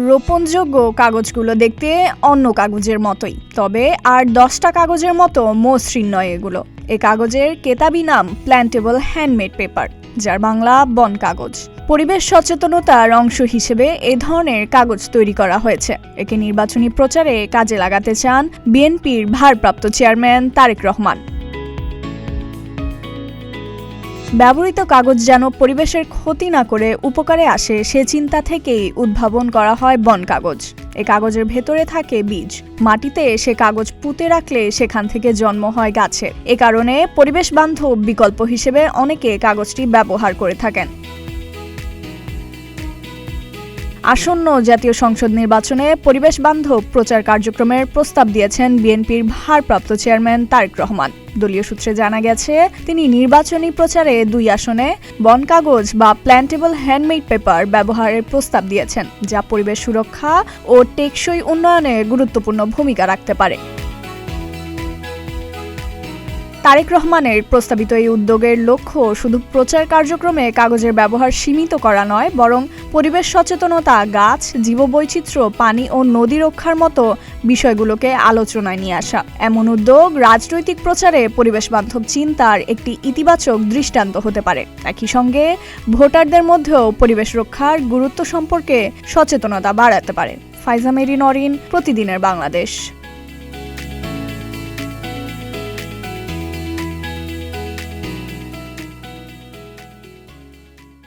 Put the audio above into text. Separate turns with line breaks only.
রোপণযোগ্য কাগজগুলো দেখতে অন্য কাগজের মতোই, তবে আর 10টা কাগজের মতো মসৃণ নয় এগুলো। এ কাগজের কেতাবি নাম প্ল্যান্টেবল হ্যান্ডমেড পেপার, যার বাংলা বন কাগজ। পরিবেশ সচেতনতার অংশ হিসেবে এ ধরনের কাগজ তৈরি করা হয়েছে। একে নির্বাচনী প্রচারে কাজে লাগাতে চান বিএনপির ভারপ্রাপ্ত চেয়ারম্যান তারেক রহমান। ব্যবহৃত কাগজ যেন পরিবেশের ক্ষতি না করে উপকারে আসে, সে চিন্তা থেকেই উদ্ভাবন করা হয় বন কাগজ। এ কাগজের ভেতরে থাকে বীজ। মাটিতে সে কাগজ পুঁতে রাখলে সেখান থেকে জন্ম হয় গাছের। এ কারণে পরিবেশ বান্ধব বিকল্প হিসেবে অনেকে কাগজটি ব্যবহার করে থাকেন। আসন্ন জাতীয় সংসদ নির্বাচনে পরিবেশ বান্ধব প্রচার কার্যক্রমের প্রস্তাব দিয়েছেন বিএনপির ভারপ্রাপ্ত চেয়ারম্যান তারেক রহমান। দলীয় সূত্রে জানা গেছে, তিনি নির্বাচনী প্রচারে 2 আসনে বন কাগজ বা প্ল্যান্টেবল হ্যান্ডমেড পেপার ব্যবহারের প্রস্তাব দিয়েছেন, যা পরিবেশ সুরক্ষা ও টেকসই উন্নয়নে গুরুত্বপূর্ণ ভূমিকা রাখতে পারে। তারেক রহমানের প্রস্তাবিত এই উদ্যোগের লক্ষ্য শুধু প্রচার কার্যক্রমে কাগজের ব্যবহার সীমিত করা নয়, বরং পরিবেশ সচেতনতা, গাছ, জীববৈচিত্র্য, পানি ও নদী রক্ষার মতো বিষয়গুলোকে আলোচনায় নিয়ে আসা। এমন উদ্যোগ রাজনৈতিক প্রচারে পরিবেশ বান্ধব চিন্তার একটি ইতিবাচক দৃষ্টান্ত হতে পারে। একই সঙ্গে ভোটারদের মধ্যেও পরিবেশ রক্ষার গুরুত্ব সম্পর্কে সচেতনতা বাড়াতে পারে। ফাইজা মেরি নরিন, প্রতিদিনের বাংলাদেশ।